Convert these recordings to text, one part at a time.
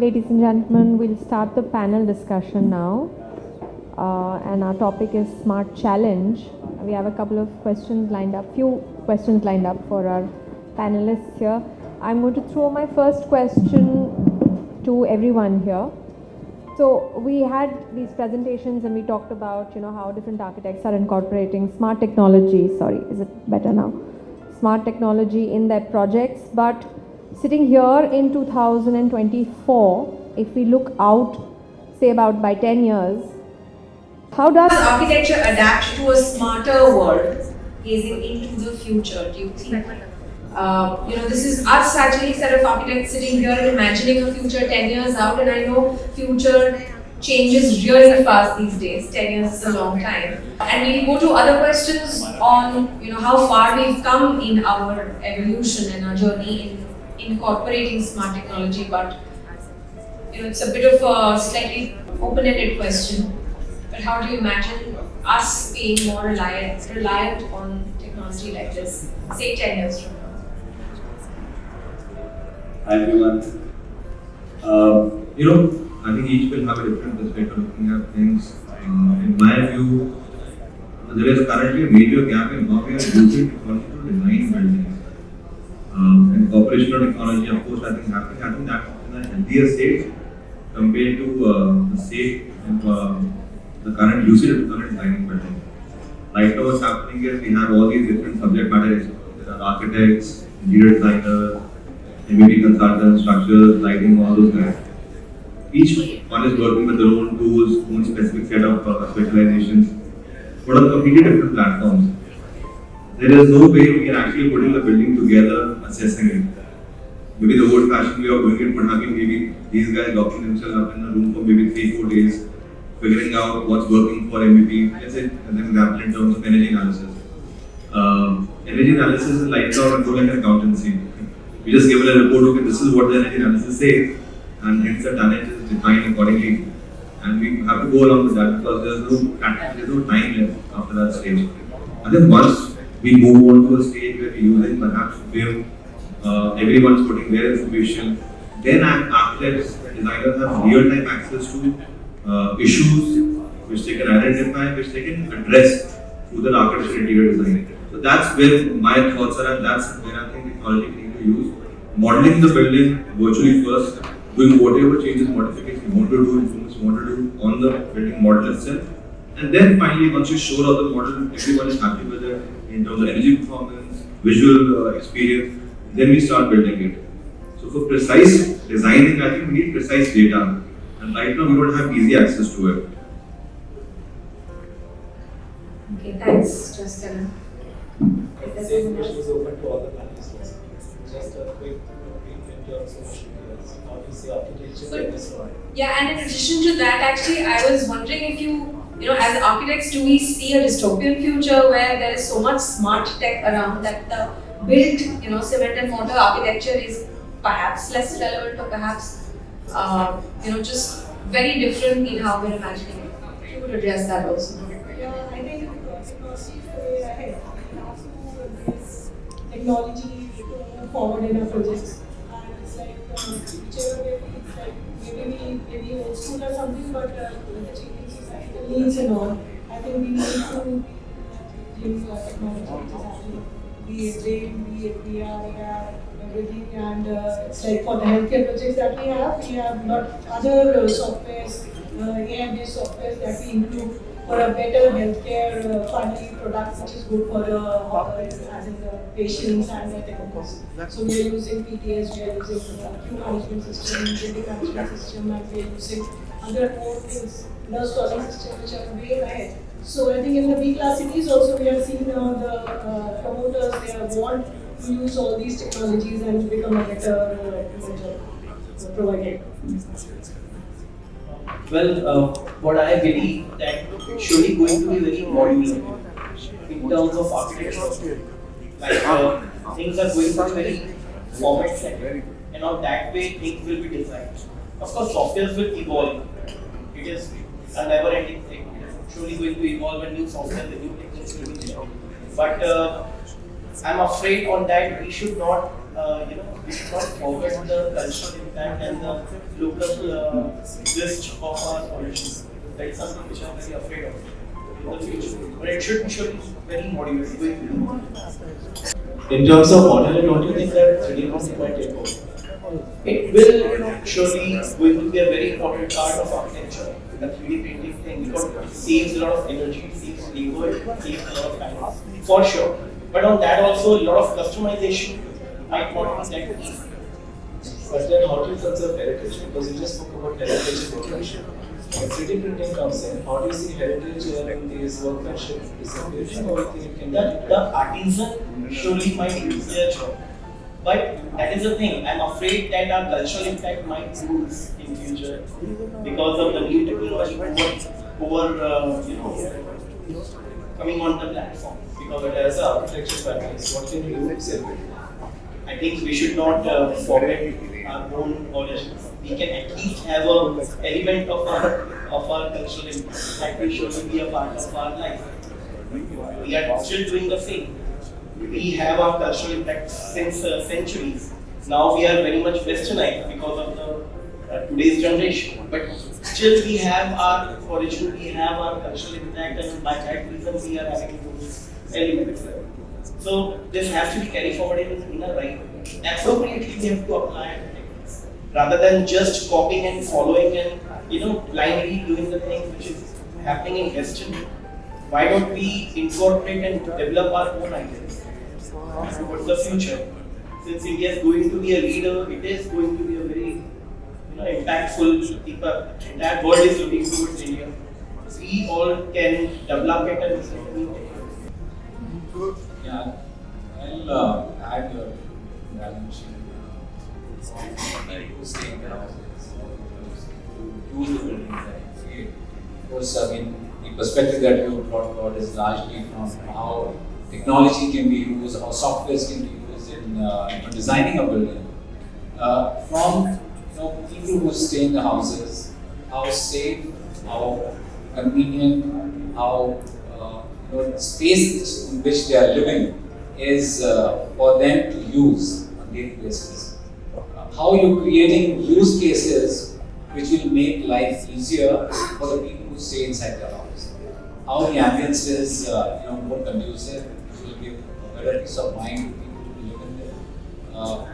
Ladies and gentlemen, we'll start the panel discussion now. And our topic is Smart Challenge. We have a couple of few questions lined up for our panelists here. I'm going to throw my first question to everyone here. So we had these presentations and we talked about, how different architects are incorporating smart technology. Is it better now? Smart technology in their projects. But sitting here in 2024, if we look out, say about by 10 years, how does architecture adapt to a smarter world, gazing into the future? Do you think? This is us actually, set of architects sitting here and imagining a future 10 years out, and I know future changes really fast these days. 10 years is a long time. And we'll go to other questions on, how far we've come in our evolution and our journey in incorporating smart technology. But, it's a bit of a slightly open-ended question. But how do you imagine us being more reliant on technology like this, say 10 years from now? Hi everyone. I think each will have a different perspective looking at things. In my view, there is currently a major gap in how we are using technology to design buildings. Incorporation of technology, of course, I think that's in a healthier state compared to the state of the current usage of current designing buildings. Right now, what's happening is we have all these different subject matter experts. There are architects, interior designers, MEP consultants, structures, lighting, all those guys. Each one is working with their own tools, own specific set of specializations, but on completely different platforms. There is no way we can actually putting the building together, assessing it. Maybe the old-fashioned way of doing it would have been maybe these guys locking themselves up in a room for maybe 3-4 days, figuring out what's working for MEP. Let's say, as an example, in terms of energy analysis. Energy analysis is like an accountancy. We just given a report, okay, this is what the energy analysis says, and hence the tonnage is defined accordingly. And we have to go along with that because there's no time left after that stage. And then once we move on to a stage where we're using perhaps BIM, everyone's putting their information, then architects and designers have real-time access to issues which they can identify, which they can address through the architecture interior design. So that's where my thoughts are, and that's where I think technology we need to use. Modeling the building virtually first, doing whatever changes, modifications you want to do, improvements you want to do on the building model itself. And then finally, once you show out the model, everyone is happy with it in terms of energy performance, visual experience, then we start building it. So for precise designing, I think we need precise data. And right now, we don't have easy access to it. Okay, thanks, Jaskaran. The same question is open to all the panelists. Just a quick in terms of how do you see architecture in this one? Yeah, and in addition to that, actually, I was wondering if as architects, do we see a dystopian future where there is so much smart tech around that the built, cement and mortar architecture is perhaps less relevant or perhaps, just very different in how we're imagining it? If you could address that also. Yeah, I think technology is the way ahead. We have to embrace technology to move forward in our projects. And it's like, whichever way it's like, maybe old school or something, but with the changing societal needs and all, I think we need to use technology, which is happening. Be it BIM, be it VR, everything. And it's like for the healthcare projects that we have got other softwares, AI-based softwares that we include for a better healthcare finally product which is good for the as in the patients and the technicians. So we are using PTS, we are using queue management system, building management system, and we are using other more things, nurse calling system which are way ahead. So I think in the B-class cities also we have seen the promoters, they want to use all these technologies and become a better provider. Well, what I believe that it's surely going to be very modular in terms of architecture. Like things are going to be very format set, and on that way things will be designed. Of course, softwares will evolve. It is a never-ending thing. It's surely going to evolve, and new software, the new techniques will be there. But I'm afraid on that we should not we should not forget the cultural impact and the local twist of our origins. That is something which I am very afraid of in the future. But it should be very modular. In terms of modeling, don't you think that 3D printing might take over? It will surely going to be a very important part of architecture, the 3D printing thing, because it saves a lot of energy, it saves labor, it saves a lot of time, for sure. But on that also, a lot of customization might not be that easy. But then how do you conserve heritage? Because you just spoke about heritage and decoration. When 3D printing comes in, how do you see heritage in these workmanship disappearing, or do you think it can be? The artisan surely might lose their job. But that is the thing, I'm afraid that our cultural impact might lose in future because of the new technology coming on the platform. But as an architecture practice, what can you do to save it? I think we should not forget our own origins. We can at least have an element of our cultural impact that will surely be a part of our life. We are still doing the same. We have our cultural impact since centuries. Now we are very much westernized because of the today's generation. But still we have our origin, we have our cultural impact, and by that reason we are having those elements. So this has to be carried forward in a right way. Appropriately we have to apply techniques rather than just copying and following and blindly doing the things which is happening in Western. Why don't we incorporate and develop our own ideas towards the future? Since India is going to be a leader, it is going to be a very impactful. The entire world is looking towards India. We all can develop it and yeah, I'll add your balance stay in the houses, use the buildings that you create. Of course, I mean, the perspective that you brought about is largely from how technology can be used, how softwares can be used in designing a building. From people who stay in the houses, how safe, how convenient, how space in which they are living is for them to use on daily basis. How you're creating use cases which will make life easier for the people who stay inside the house. How the ambience is more conducive, which will give better peace of mind to people who live in there.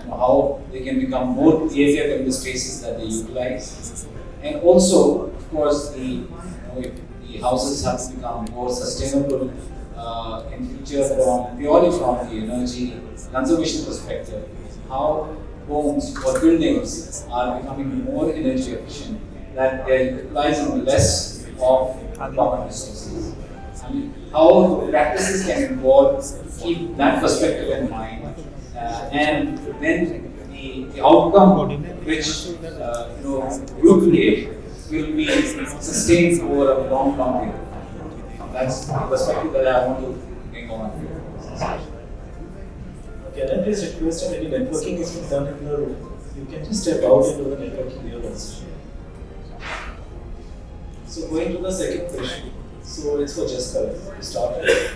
How they can become more creative in the spaces that they utilize. And also, of course, the houses have to become more sustainable in future purely from the energy conservation perspective. How homes or buildings are becoming more energy efficient, that they are utilizing less of common resources. I mean, how practices can involve, keep that perspective in mind, and then the outcome which you create will be sustained over a long period. That's the perspective that I want to bring on. Can I please request that any networking is being done in the room? You can just step out and do the networking here also. So going to the second question. So it's for Jaskaran to start with.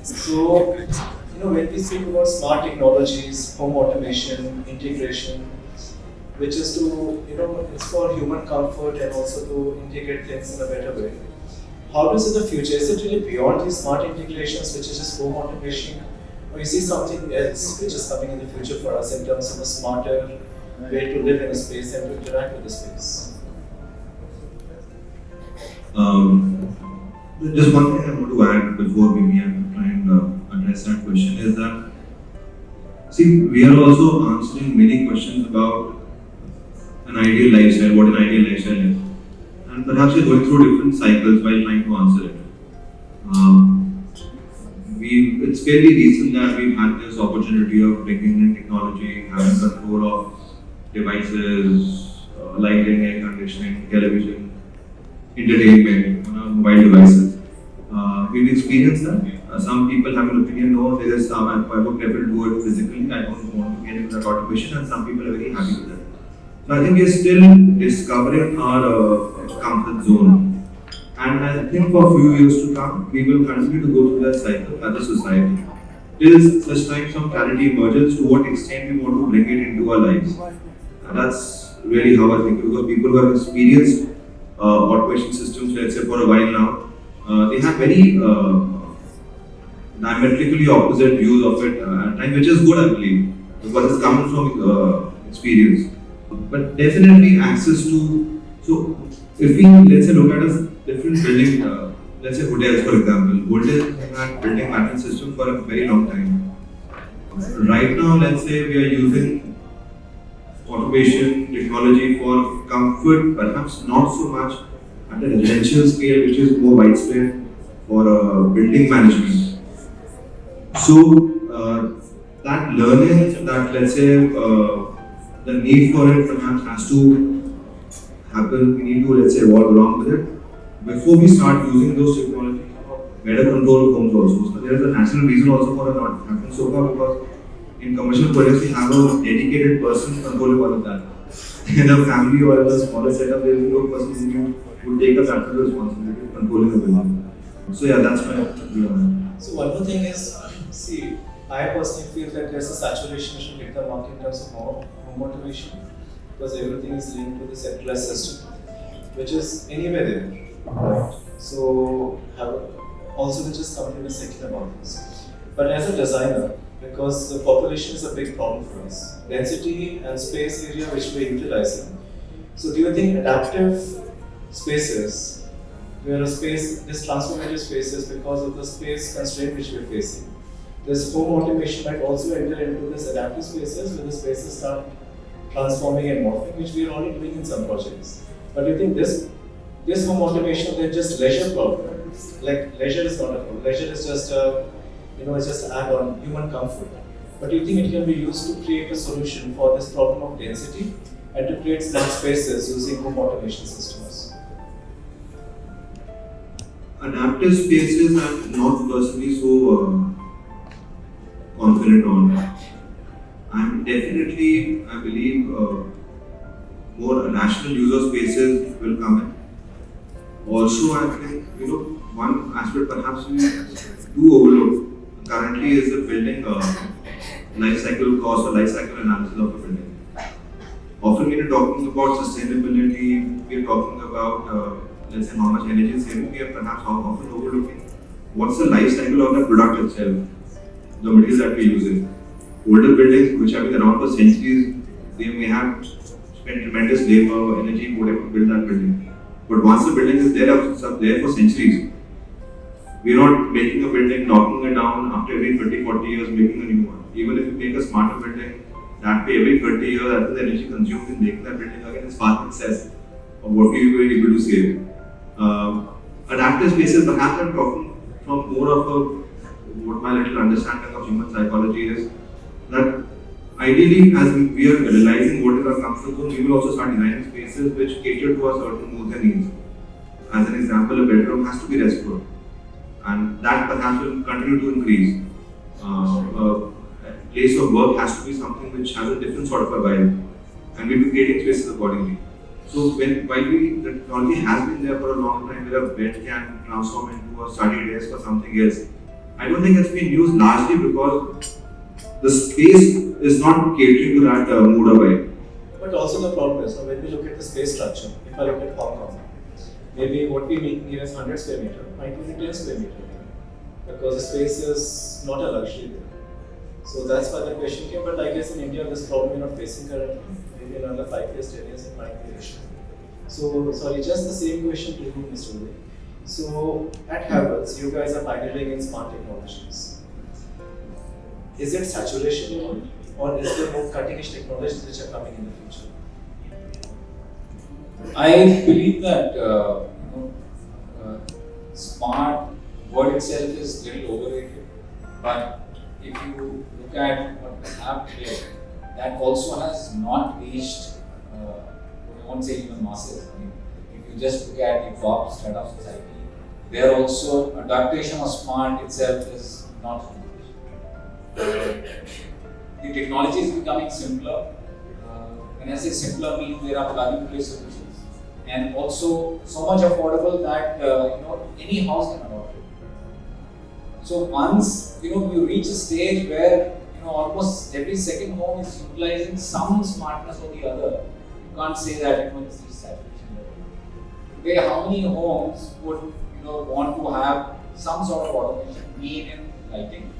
So when we speak about smart technologies, home automation, integration, which is to, it's for human comfort and also to integrate things in a better way. How do you see the future? Is it really beyond these smart integrations, which is just home automation? Or you see something else which is coming in the future for us in terms of a smarter way to live in a space and to interact with the space? Just one thing I want to add before maybe I try and address that question is that, see, we are also answering many questions about an ideal lifestyle, what an ideal lifestyle is. And perhaps we're going through different cycles while trying to answer it. It's fairly recent that we've had this opportunity of bringing in technology, having control of devices, lighting, air conditioning, television, entertainment on our mobile devices. We've experienced that. Some people have an opinion, no, there is some, I would never do it physically, I don't want to get into that automation, and some people are very happy with that. So I think we're still discovering our comfort zone. And I think for a few years to come, we will continue to go through that cycle as a society. till such time some clarity emerges to what extent we want to bring it into our lives. And that's really how I think, because people who have experienced automation systems, let's say for a while now, they have very diametrically opposite views of it at times, which is good, I believe, because it's coming from experience. But definitely access to, so if we, let's say, look at a different building, let's say hotels, for example. Hotels have had building management system for a very long time. Right now, let's say we are using automation technology for comfort, perhaps not so much at a residential scale, which is more widespread for building management. So that learning, that let's say the need for it perhaps has to happen. We need to, let's say, evolve along with it before we start using those technologies. Better control of homes also. So there is a natural reason also for it not happening so far, because in commercial projects we have a dedicated person controlling all of that. In a family or in a smaller setup, there is no person who would take up that responsibility of controlling the building. So yeah, that's my view on So one more thing is, see, I personally feel that there's a saturation which will hit the market in terms of home automation, because everything is linked to the centralized system, which is anywhere there. Right. So also we just come to a second about this. But as a designer, because the population is a big problem for us, density and space area which we're utilizing. So do you think adaptive spaces, where a space, this transformative spaces, because of the space constraint which we're facing, this home automation might also enter into this adaptive spaces where the spaces start transforming and morphing, which we are already doing in some projects. But do you think this home automation is just leisure problem? Like leisure is not a problem. Leisure is just it's just an add-on human comfort. But do you think it can be used to create a solution for this problem of density and to create smart spaces using home automation systems? adaptive spaces I'm not personally so confident on. I'm definitely, I believe, more rational user spaces will come in. Also, I think, one aspect perhaps we do overlook currently is the building life cycle cost or life cycle analysis of a building. Often when you're talking about sustainability, we're talking about, let's say, how much energy saving, we are perhaps often overlooking what's the life cycle of the product itself, the materials that we're using. Older buildings which have been around for centuries, they may have spent tremendous labor, energy, whatever to build that building. But once the building is there, it's there for centuries. We're not making a building, knocking it down after every 30, 40 years, making a new one. Even if you make a smarter building, that way every 30 years after the energy consumed in making that building again is far in excess of what we were able to save. Adaptive spaces, perhaps I'm talking from more of what my little understanding of human psychology is, that ideally, as we are realizing what is our comfort zone, we will also start designing spaces which cater to our certain moods and needs. As an example, a bedroom has to be restful, and that perhaps will continue to increase. A place of work has to be something which has a different sort of a vibe, and we'll be creating spaces accordingly. So the technology has been there for a long time, where a bed can transform into a study desk or something else. I don't think it's been used largely because the space is not catering to that mood or vibe. But also the problem is, when we look at the space structure, if I look at Hong Kong, maybe what we make here is 100 square meter, might be 10 square meter, because the space is not a luxury there. So that's why the question came, but I guess in India this problem you're not facing currently, maybe in another 5 years, 10 years it might be an issue. So, sorry, just the same question to you, Mr. Vivek. So, at Havells, you guys are pioneering in smart technologies. Is it saturation you want, or is there more cutting edge technologies which are coming in the future? I believe that smart word itself is a little overrated, but if you look at what we have today, that also has not reached, I won't say even masses. I mean, if you just look at the top strata of society, there also adaptation of smart itself is not so much. The technology is becoming simpler. When I say simpler, means there are plug-and-play solutions, and also so much affordable that any house can adopt it. So once you reach a stage where almost every second home is utilizing some smartness or the other, you can't say that it's the saturation level. Today, how many homes would want to have some sort of automation, be in lighting,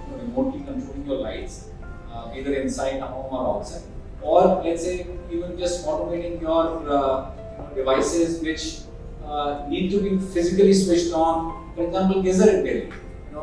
remotely controlling your lights, either inside a home or outside, or let's say even just automating your devices which need to be physically switched on. For example, geyser repairing.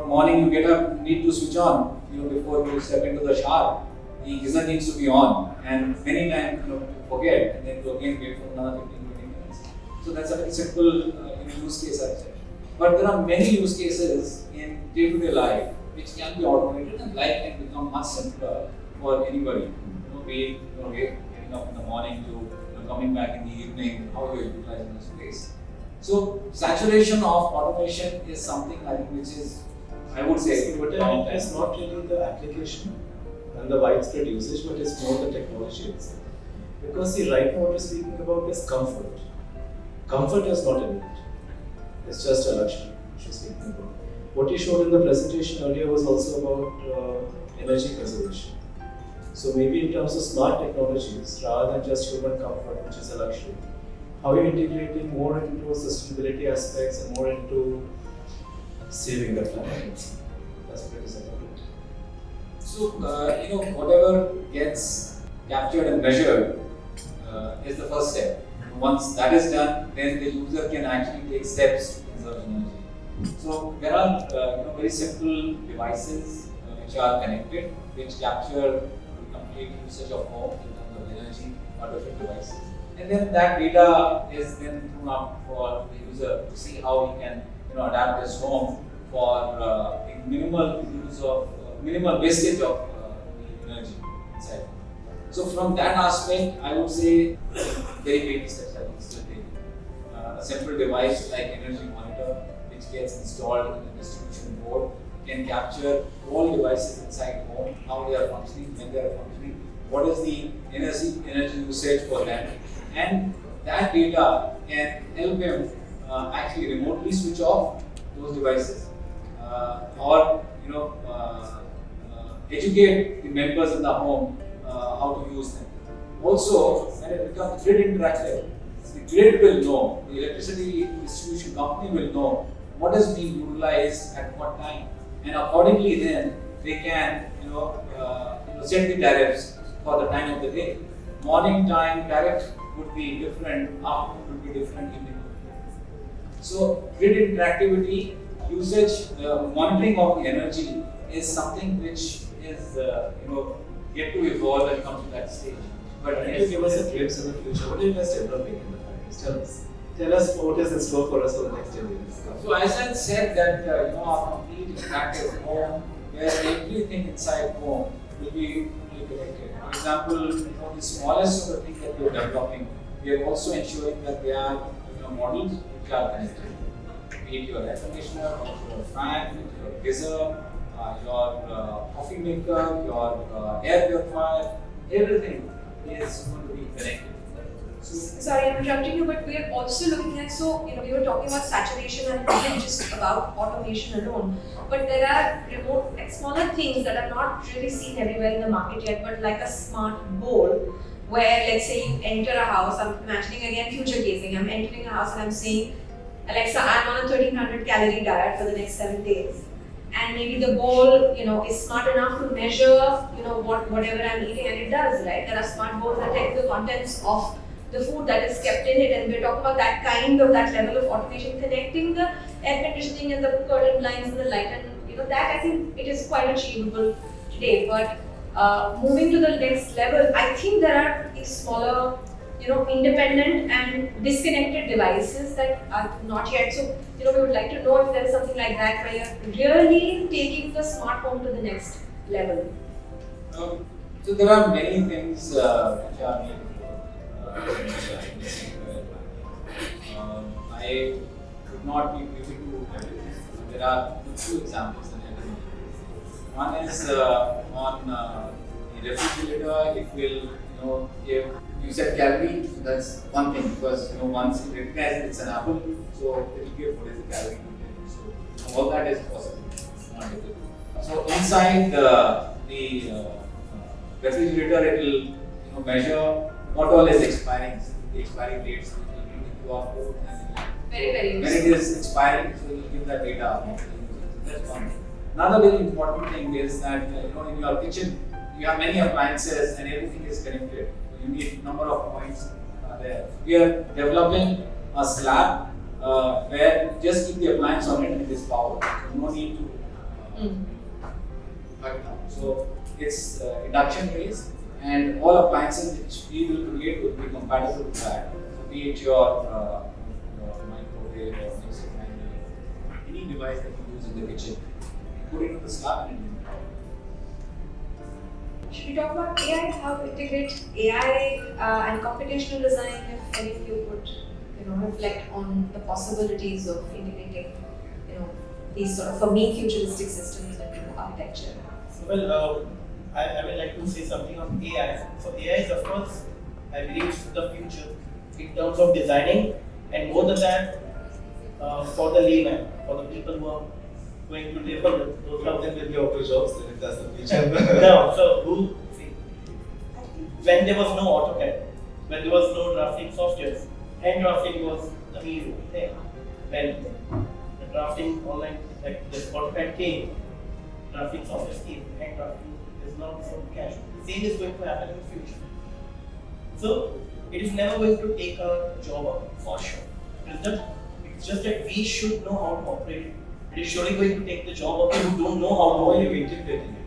Morning you get up, need to switch on. Before you step into the shower, the geyser needs to be on, and many times you forget, and then you again wait for another 15-20 minutes. So that's a very simple use case I've said. But there are many use cases in day-to-day life which can be automated, and life can become much simpler for anybody. Be it getting up in the morning to coming back in the evening, how you're utilizing the space. So saturation of automation is something I think which is, I would say, what I mean is not really the application and the widespread usage, but it's more the technology itself. Because see, right now what we're speaking about is comfort. Comfort is not a need. It's just a luxury which we're speaking about. What you showed in the presentation earlier was also about energy conservation. So maybe in terms of smart technologies, rather than just human comfort, which is a luxury, how you're integrating more into sustainability aspects and more into saving the planet. That's pretty simple. So, whatever gets captured and measured is the first step. Once that is done, then the user can actually take steps to conserve energy. So, there are very simple devices which are connected, which capture the complete usage of home in terms of energy or different devices. And then that data is then thrown up for the user to see how he can adapt his home for the minimal use of minimal wastage of the energy inside. So from that aspect, I would say very baby steps I think still taken. A simple device like energy monitor, which gets installed in the distribution board, can capture all devices inside home, how they are functioning, when they are functioning, what is the energy usage for them, and that data can help him actually remotely switch off those devices or educate the members in the home how to use them. Also, when it becomes grid interactive, the grid will know, the electricity distribution company will know what is being utilized at what time, and accordingly then they can set the tariffs for the time of the day. Morning time tariff would be different, afternoon would be different, evening would be different. So grid interactivity, usage, monitoring of the energy is something which is yet to evolve and come to that stage. But can you give us a glimpse in the future? What are you guys developing in the factories? Tell us what is in store for us for the next 10 years. So as I said that our complete interactive home, where everything inside home will be connected. For example, the smallest of the things that we are developing, we are also ensuring that they are models which are connected. Be it your air conditioner, your fan, your geyser, your coffee maker, your air purifier, everything is going to be connected. Sorry, I'm interrupting you, but we are also looking at, we were talking about saturation and not just about automation alone, but there are remote, smaller things that are not really seen everywhere in the market yet, but like a smart bowl, where let's say you enter a house, I'm imagining again future casing, I'm entering a house and I'm saying, Alexa, I'm on a 1300 calorie diet for the next 7 days. And maybe the bowl, is smart enough to measure, whatever I'm eating, and it does, right? There are smart bowls that take the contents of the food that is kept in it, and we're talking about that level of automation, connecting the air conditioning and the curtain blinds and the light, and that I think it is quite achievable today. But moving to the next level, I think there are these smaller, independent and disconnected devices that are not yet. So, we would like to know if there is something like that where you're really taking the smart home to the next level. So there are many things which are needed. I would not be privy to everything. There are two examples that I can give. One is on the refrigerator. It will, if you said calorie, so that's one thing, because once it recognizes it's an apple, so it will give what is the calorie content. So all that is possible. multiple. So inside the refrigerator, it will measure what all is expiring, the expiry dates. It will give the QR code and Very when it is expiring, so it will give that data out. That's one thing. Another very important thing is that in your kitchen you have many appliances and everything is connected. So you need number of points there. We are developing a slab where just keep the appliance on it and it is powered. So no need to cut down. So it's induction based and all appliances which we will create will be compatible with that. So be it your microwave or mixing grinder, any device that you use in the kitchen, put it on the slab and it will be powered. Should we talk about AI? How to integrate AI and computational design? If any of you would, reflect on the possibilities of integrating, these sort of, for me, futuristic systems into architecture. Well, I would like to say something on AI. So AI is, of course, I believe, the future in terms of designing, and more than that, for the layman, for the people who are going to live on those Then will be auto jobs, then if that's the future. No, so when there was no AutoCAD, when there was no drafting software, hand drafting was the new thing. When the drafting online, like this AutoCAD came, drafting software came, hand drafting is not so casual. The same is going to happen in the future. So it is never going to take a job away, for sure. It's just that we should know how to operate it. It is surely going to take the job of people who don't know how to How are you operate it. integrating it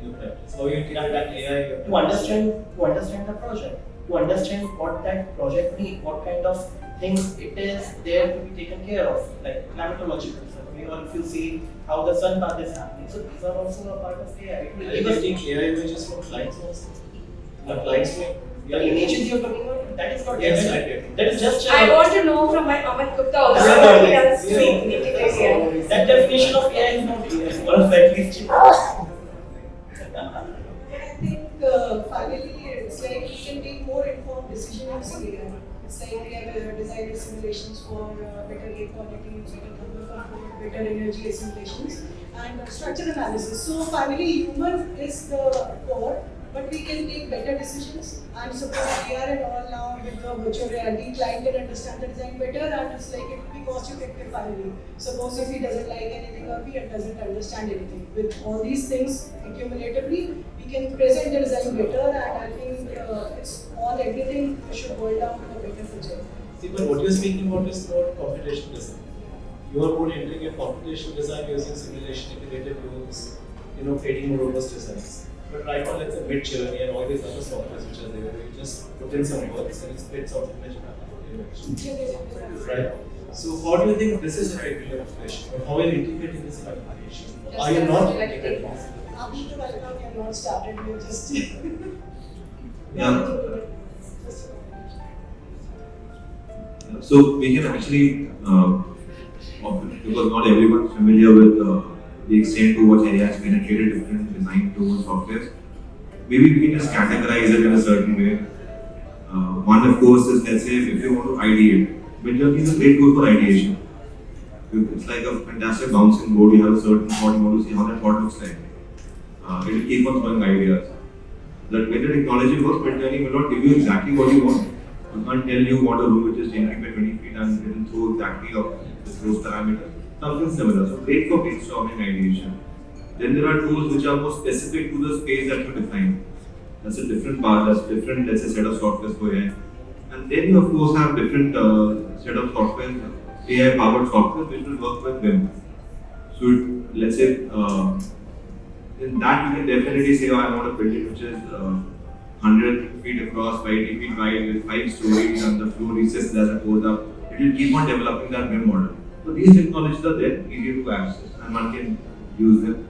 in your practice? How are you integrating that AI? To understand the project, to understand what that project needs, what kind of things it is there to be taken care of, like climatological survey, or if you see how the sun path is happening. So these are also a part of AI. It will give us AI images from clients also. The clients make the images you're talking about. That is not Yes, AI. I get That is just I want to know from my Amit Gupta also Yeah, how he yeah, does to yeah. integrate AI. that definition of AI is not AI. Or at least I think finally it's like we can make more informed decisions using AI. It's like we have designed simulations for better air quality, better thermal comfort, better energy simulations, and structure analysis. So finally, human is the core, but we can take better decisions. And suppose AR and all now with the virtual reality, client can understand the design better, and it's like it will be cost effective finally. Suppose if he doesn't like anything or he doesn't understand anything, with all these things accumulatively, we can present the design better, and I think it's all everything should boil down to a better project. See, but what you're speaking about is not computational design. You are more entering a computational design using simulation, integrated tools, creating more robust designs. But right now, let's say mid-journey and all these other softwares which are there, where you just put in some words and it spits out image. Right. So, how do you think this is affecting your application? Or how are you integrating this in application? Are you not integrating this? Up to right now, we have not started. We just So we can actually, because not everyone is familiar with the extent to which AI has penetrated different design tools, softwares, maybe we can just categorize it in a certain way. One, of course, is, let's say if you want to ideate, Midjourney is a great tool for ideation. It's like a fantastic bouncing board. You have a certain thought, you want to see how that thought looks like. It will keep on throwing ideas. That when the technology works, Midjourney will not give you exactly what you want. You can't tell you what a room which is changing by 20 feet and it will throw exactly of those parameters. Something similar. So great for brainstorming ideation. Then there are tools which are more specific to the space that you define. That's a different part, that's different, let's say, set of software for AI. And then you of course have different set of software, AI powered software which will work with them. So let's say in that you can definitely say, oh, I want a building which is 100 feet across, 80 feet wide with 5 stories and the floor recesses as it goes up. It will keep on developing that BIM model. So these technologies are there, easy to access and one can use them.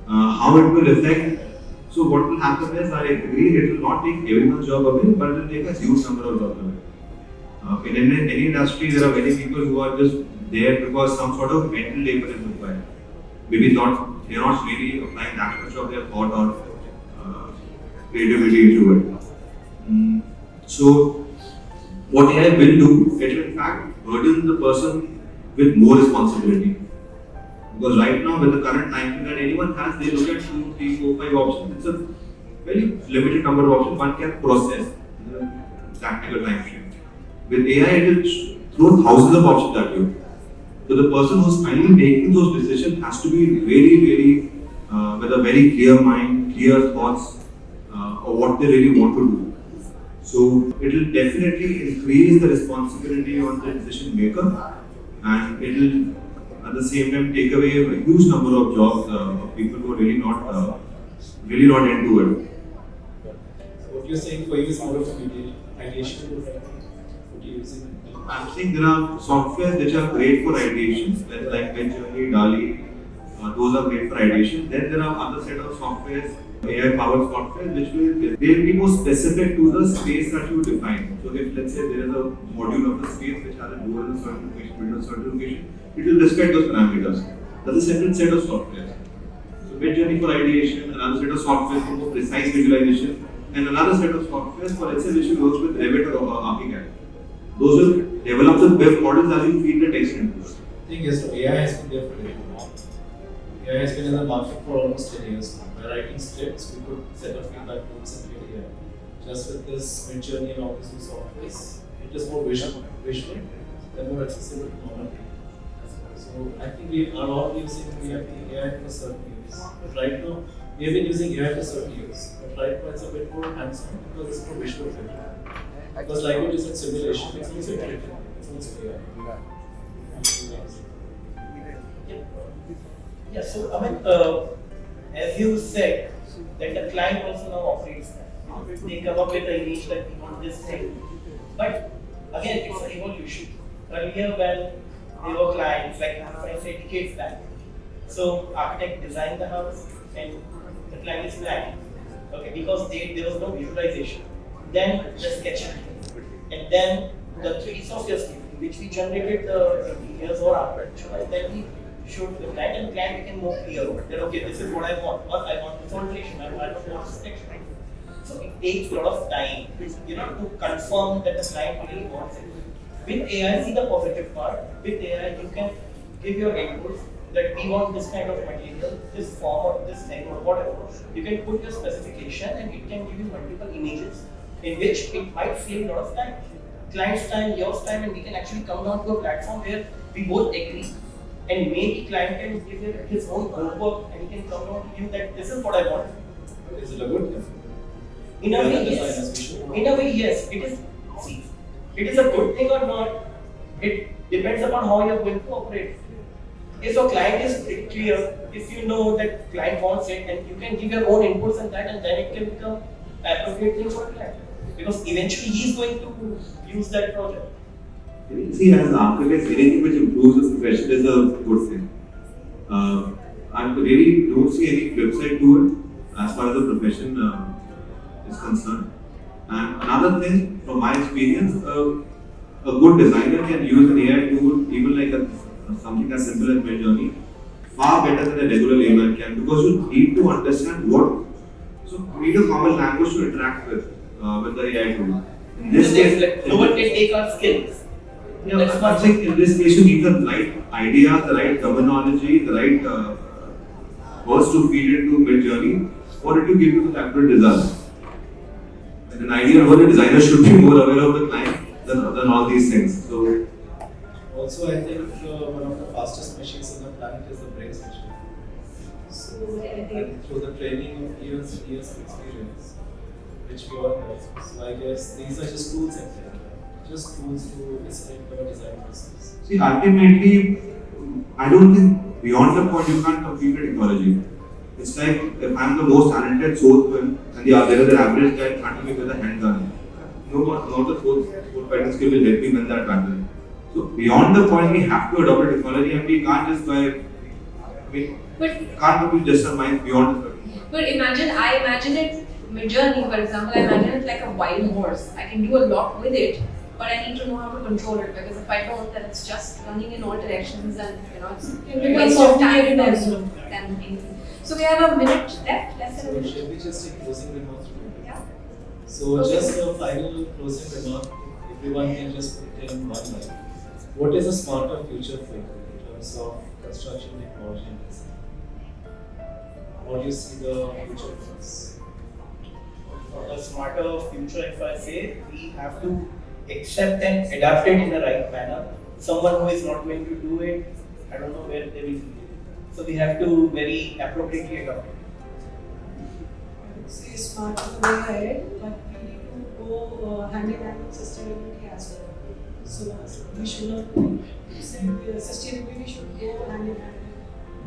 How it will affect, so what will happen is, I agree, it will not take everyone's job away, but it will take a huge number of jobs away. In any industry, there are many people who are just there because some sort of mental labor is required. Maybe not, they are not really applying that much of their thought or creativity into it. So, what AI will do, it will in fact burden the person with more responsibility. Because right now, with the current time frame that anyone has, they look at 2, 3, 4, 5 options. It's a very limited number of options one can process in a tactical time frame. With AI, it will throw thousands of options at you. So the person who's finally making those decisions has to be very with a very clear mind, clear thoughts of what they really want to do. So it will definitely increase the responsibility on the decision maker, and it will at the same time take away a huge number of jobs of people who are really not into it. So what you're saying for you is more of an ideation tool, right? What you're using? I'm saying there are softwares which are great for ideation, like Midjourney, DALL-E, those are great for ideation. Then there are other set of softwares, AI-powered software, which will be more specific to the space that you define. So if let's say there is a module of a space which has a door in a certain location, window in a certain location, it will respect those parameters. That's a separate set of software. So Midjourney for ideation, another set of software for more precise visualization, and another set of software for let's say which will work with Revit or ArchiCAD. Those will develop the web models as you feed the text into it. I think yes, so AI has been there for very long. AI has been in the market for almost 10 years now. By writing scripts, we could set up feedback loops and create AI. Just with this Midjourney and all these new softwares, it is more visual and more accessible to normal people. So I think we are all using AI for certain use. But right now, we have been using AI for certain use. But right now, it's a bit more hands-on because it's more visual friendly. Because like it is in simulation, it's also iterative. It's also AI. Yeah, so Amit, as you said, that the client also now operates that. They come up with an image that we want this thing. But again, it's an evolution. Earlier when they were clients, like I say decades back, so architect designed the house and the client is planning. Okay, because there was no visualization. Then the sketching, and then the 3D software scheme, which we generated the details or architecture, and then we showed the client, and the client became more clear that okay, this is what I want, or I want this alteration, I don't want this texture. So it takes a lot of time, to confirm that the client really wants it. With AI, see the positive part. With AI, you can give your inputs that we want this kind of material, this form, or this thing, or whatever. You can put your specification, and it can give you multiple images, in which it might save a lot of time. Client's time, yours time, and we can actually come down to a platform where we both agree, and maybe client can give his own homework, and he can come down to you that this is what I want. Is it a good thing? In a way, yes. In a way, yes. It is. See, it is a good thing or not. It depends upon how you are going to operate. If your client is pretty clear, if you know that client wants it, and you can give your own inputs and that, and then it can become appropriate thing for client. Because eventually he is going to use that project. See, as architects, anything which improves the profession is a good thing. I really don't see any flip side to it as far as the profession is concerned. And another thing, from my experience, a good designer can use an AI tool, even like something as simple as Midjourney, far better than a regular layman can, because you need to understand what. So you need a common language to interact with the AI tool. In this case, no one can take our skills. Yeah, I think in this case you need the right idea, the right terminology, the right words to feed into Midjourney for it to give you the accurate result. And an idea of the designer should be more aware of the client than all these things. So also, I think one of the fastest machines on the planet is the brain machine. So through the training of years and years of experience, which we all have. So I guess these are just tools actually. Just tools to facilitate our design process. see, ultimately, I don't think beyond the point you can't compete with technology. It's like if I'm the most talented swordsman and there is an average guy in front of me with a handgun. No the sword fighting skill will help me win that battle. So beyond the point, we have to adopt a technology, and we can't just can't compete just our minds beyond a certain point. But I imagine it, Midjourney, for example, I imagine it like a wild horse. I can do a lot with it, but I need to know how to control it, because if I don't, then it's just running in all directions, and it's a waste of time than anything. So we have a minute left, less than a minute. Should we just take closing remarks? Yeah. So Okay. just a final closing remark, everyone can just put in one line. What is a smarter future for you in terms of construction technology and design. What do you see the future for us? For a smarter future, if I say, we have to accept and adapt it in the right manner. Someone who is not going to do it, I don't know where they will be. So we have to very appropriately adopt it. I would say smart is the way ahead, but we need to go hand in hand with sustainability as well. So we should not say sustainability should go hand in hand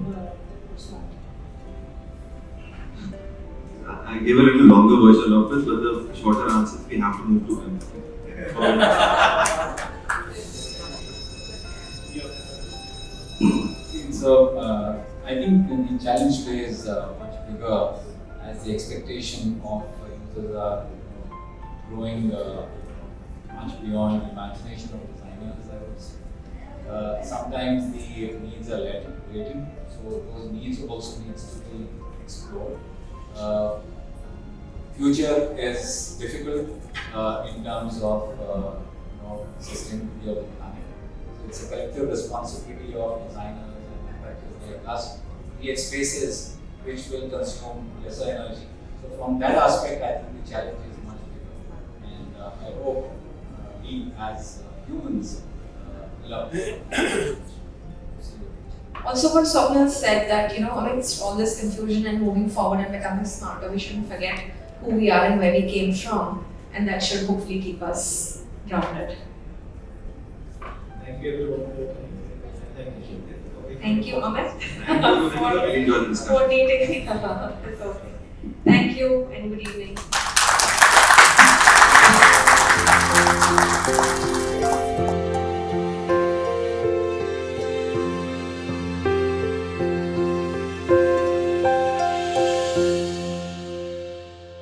with smart. I gave a little longer version of it, but the shorter answers we have to move to him. So, I think the challenge today is much bigger as the expectation of users are growing much beyond the imagination of designers. I would say. Sometimes the needs are latent, so those needs also needs to be explored. Future is difficult in terms of sustainability of the planet. So it's a collective responsibility of designers and manufacturers like us to create spaces which will consume lesser energy. So from that aspect, I think the challenge is much bigger, and I hope we as humans love it. Also, what Swapnil said that, amidst all this confusion and moving forward and becoming smarter, we shouldn't forget who we are and where we came from, and that should hopefully keep us grounded. Thank you everyone for your time. Thank you, Amit, Thank you. for coordinating. It's okay. Thank you and good evening.